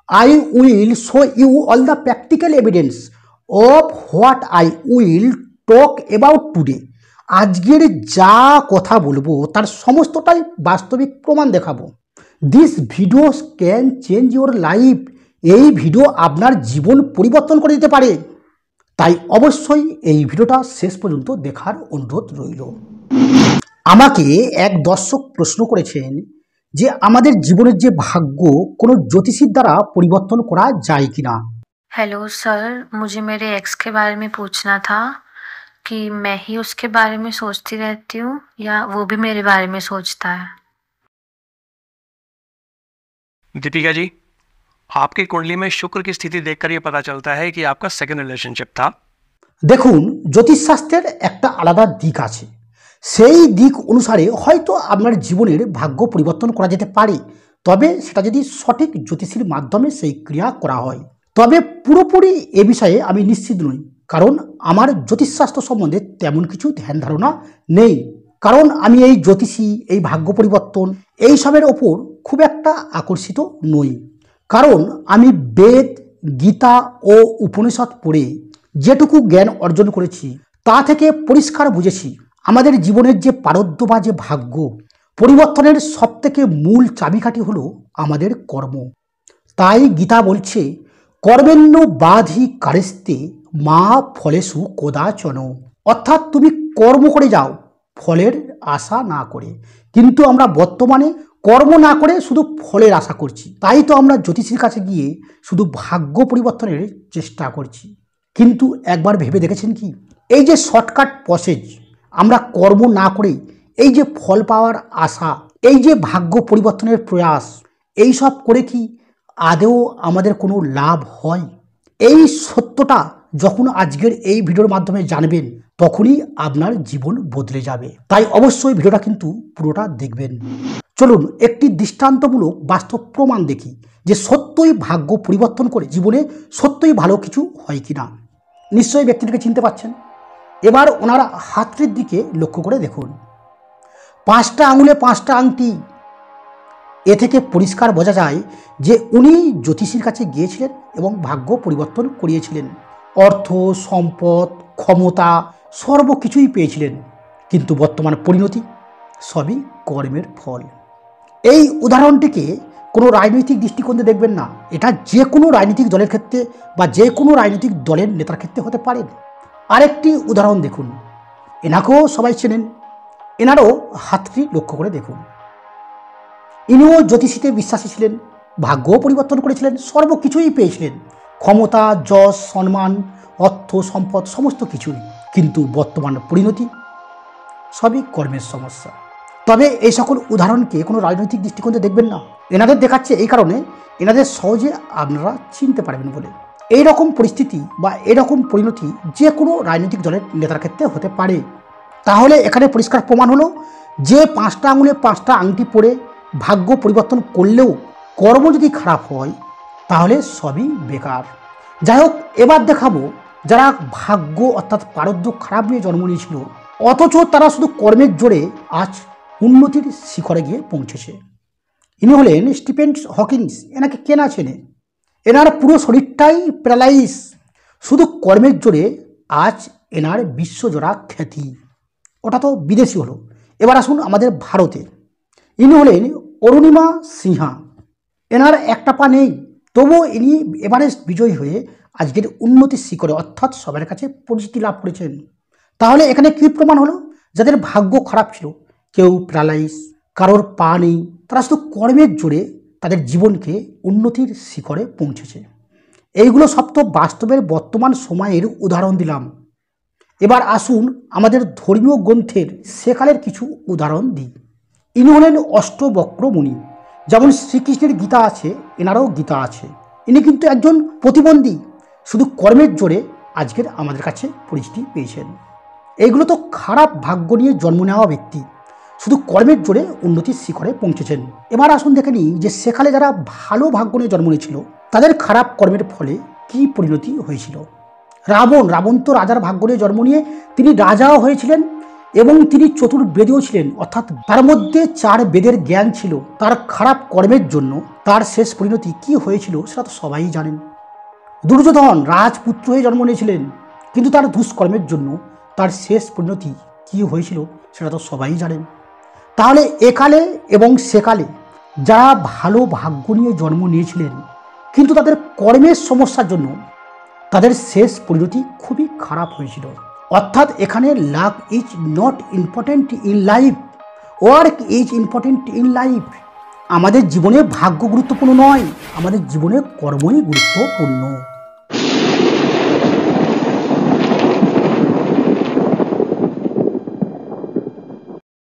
I will show you all the practical evidence of what I will talk about today. আজকের যা কথা বলবো তার সমস্তটাই বাস্তবিক প্রমাণ দেখাবো। This videos can change your life. এই ভিডিও আপনার জীবন পরিবর্তন করে দিতে পারে, তাই অবশ্যই এই ভিডিওটা শেষ পর্যন্ত দেখার অনুরোধ রইল। আমাকে এক দর্শক প্রশ্ন করেছেন যে আমাদের জীবনের যে ভাগ্য কোনো জ্যোতিষীর দ্বারা পরিবর্তন করা যায় কিনা। हेलो सर, मुझे मेरे एक्स के बारे में पूछना था कि मैं ही उसके बारे में सोचती रहती हूँ या वो भी मेरे बारे में सोचता है। दीपिका जी, आपकी कुंडली में शुक्र की स्थिति देखकर ये पता चलता है कि आपका सेकंड रिलेशनशिप था। দেখুন, জ্যোতিষশাস্ত্রের একটা আলাদা দিক আছে। সেই দিক অনুসারে হয়তো আপনার জীবনের ভাগ্য পরিবর্তন করা যেতে পারে, তবে সেটা যদি সঠিক জ্যোতিষীর মাধ্যমে সেই ক্রিয়া করা হয়। তবে পুরোপুরি এ বিষয়ে আমি নিশ্চিত নই, কারণ আমার জ্যোতিষশাস্ত্র সম্বন্ধে তেমন কিছু ধ্যান ধারণা নেই। কারণ আমি এই জ্যোতিষী, এই ভাগ্য পরিবর্তন এইসবের ওপর খুব একটা আকর্ষিত নই। কারণ আমি বেদ, গীতা ও উপনিষদ পড়ে যেটুকু জ্ঞান অর্জন করেছি তা থেকে পরিষ্কার বুঝেছি আমাদের জীবনের যে প্রারব্ধ বা যে ভাগ্য পরিবর্তনের সবথেকে মূল চাবিকাঠি হলো আমাদের কর্ম। তাই গীতা বলছে, কর্মেণ্য বাধি কারেস্তে মা ফলেষু কদাচন। অর্থাৎ তুমি কর্ম করে যাও ফলের আশা না করে। কিন্তু আমরা বর্তমানে কর্ম না করে শুধু ফলের আশা করছি। তাই তো আমরা জ্যোতিষীর কাছে গিয়ে শুধু ভাগ্য পরিবর্তনের চেষ্টা করছি। কিন্তু একবার ভেবে দেখেছেন কি, এই যে শর্টকাট প্রসেস, আমরা কর্ম না করে এই যে ফল পাওয়ার আশা, এই যে ভাগ্য পরিবর্তনের প্রয়াস, এই সব করে কি আদৌ আমাদের কোনো লাভ হয়? এই সত্যটা যখন আজকের এই ভিডিওর মাধ্যমে জানবেন তখনই আপনার জীবন বদলে যাবে। তাই অবশ্যই ভিডিওটা কিন্তু পুরোটা দেখবেন। চলুন একটি দৃষ্টান্তমূলক বাস্তব প্রমাণ দেখি যে সত্যই ভাগ্য পরিবর্তন করে জীবনে সত্যই ভালো কিছু হয় কিনা। নিশ্চয়ই ব্যক্তিটাকে চিনতে পারছেন। এবার ওনার হাতটির দিকে লক্ষ্য করে দেখুন, 5টা আঙুলে 5টা আংটি। এ থেকে পরিষ্কার বোঝা যায় যে উনি জ্যোতিষীর কাছে গিয়েছিলেন এবং ভাগ্য পরিবর্তন করিয়েছিলেন। অর্থ, সম্পদ, ক্ষমতা সর্বকিছুই পেয়েছিলেন, কিন্তু বর্তমান পরিণতি সবই কর্মের ফল। এই উদাহরণটিকে কোনো রাজনৈতিক দৃষ্টিকোণ দিয়ে দেখবেন না, এটা যে কোনো রাজনৈতিক দলের ক্ষেত্রে বা যে কোনো রাজনৈতিক দলের নেতার ক্ষেত্রে হতে পারে। আরেকটি উদাহরণ দেখুন, এনাকেও সবাই চেনেন, এনারও হাতটি লক্ষ্য করে দেখুন। ইনিও জ্যোতিষীতে বিশ্বাসী ছিলেন, ভাগ্য পরিবর্তন করেছিলেন, সর্বকিছুই পেয়েছিলেন, ক্ষমতা, যশ, সম্মান, অর্থ, সম্পদ সমস্ত কিছুই, কিন্তু বর্তমান পরিণতি সবই কর্মের সমস্যা। তবে এই সকল উদাহরণকে কোনো রাজনৈতিক দৃষ্টিকোণে দেখবেন না, এনাদের দেখাচ্ছে এই কারণে এনাদের সহজে আপনারা চিনতে পারবেন বলে। এই রকম পরিস্থিতি বা এরকম পরিণতি যে কোনো রাজনৈতিক দলের নেতার ক্ষেত্রে হতে পারে। তাহলে এখানে পরিষ্কার প্রমাণ হলো যে 5টা আঙুলে 5টা আংটি পরে ভাগ্য পরিবর্তন করলেও কর্ম যদি খারাপ হয় তাহলে সবই বেকার। যাই হোক, এবার দেখাবো যারা ভাগ্য অর্থাৎ প্রারব্ধ খারাপ নিয়ে জন্ম নিয়েছিল অথচ তারা শুধু কর্মের জোরে আজ উন্নতির শিখরে গিয়ে পৌঁছেছে। ইনি হলেন স্টিফেন হকিংস। এনাকে কে না চেনে? এনার পুরো শরীরটাই প্যারালাইজ, শুধু কর্মের জোরে আজ এনার বিশ্বজোড়া খ্যাতি। ওটা তো বিদেশি হলো। এবার আসুন আমাদের ভারতে। ইনি হলেন অরুণিমা সিনহা। এনার একটা পা নেই, তবুও ইনি এভারেস্ট বিজয়ী হয়ে আজকের উন্নতির শিখরে অর্থাৎ সবার কাছে পরিচিতি লাভ করেছেন। তাহলে এখানে কি প্রমাণ হলো? যাদের ভাগ্য খারাপ ছিল, কেউ প্যারালাইজ, কারোর পা নেই, তারা শুধু কর্মের জোরে তাদের জীবনকে উন্নতির শিখরে পৌঁছেছে। এইগুলো সব তো বাস্তবের বর্তমান সময়ের উদাহরণ দিলাম। এবার আসুন আমাদের ধর্মীয় গ্রন্থের সেকালের কিছু উদাহরণ দিই। ইনি হলেন অষ্টবক্র মুনি। যেমন শ্রীকৃষ্ণের গীতা আছে, এনারও গীতা আছে। ইনি কিন্তু একজন প্রতিবন্ধী, শুধু কর্মের জোরে আজকের আমাদের কাছে পরিচিতি পেয়েছেন। এইগুলো তো খারাপ ভাগ্য নিয়ে জন্ম নেওয়া ব্যক্তি, শুধু কর্মের জোরে উন্নতির শিখরে পৌঁছেছেন। এবার আসুন দেখে নিই যে সেকালে যারা ভালো ভাগ্য নিয়ে জন্ম নিয়েছিল তাদের খারাপ কর্মের ফলে কি পরিণতি হয়েছিল। রাবণ তো রাজার ভাগ্য নিয়ে জন্ম নিয়ে তিনি রাজাও হয়েছিলেন এবং তিনি চতুর্বেদীয় ছিলেন, অর্থাৎ তার মধ্যে 4 বেদের জ্ঞান ছিল। তার খারাপ কর্মের জন্য তার শেষ পরিণতি কি হয়েছিল সেটা তো সবাই জানেন। দুর্যোধন রাজপুত্র হয়ে জন্ম নিয়েছিলেন, কিন্তু তার দুষ্কর্মের জন্য তার শেষ পরিণতি কি হয়েছিল সেটা তো সবাই জানেন। তাহলে একালে এবং সেকালে যারা ভালো ভাগ্য নিয়ে জন্ম নিয়েছিলেন, কিন্তু তাদের কর্মের সমস্যার জন্য তাদের শেষ পরিণতি খুবই খারাপ হয়েছিল। অর্থাৎ এখানে lakh is not important in life, work is important in life. আমাদের জীবনে ভাগ্য গুরুত্বপূর্ণ নয়, আমাদের জীবনে কর্মই গুরুত্বপূর্ণ।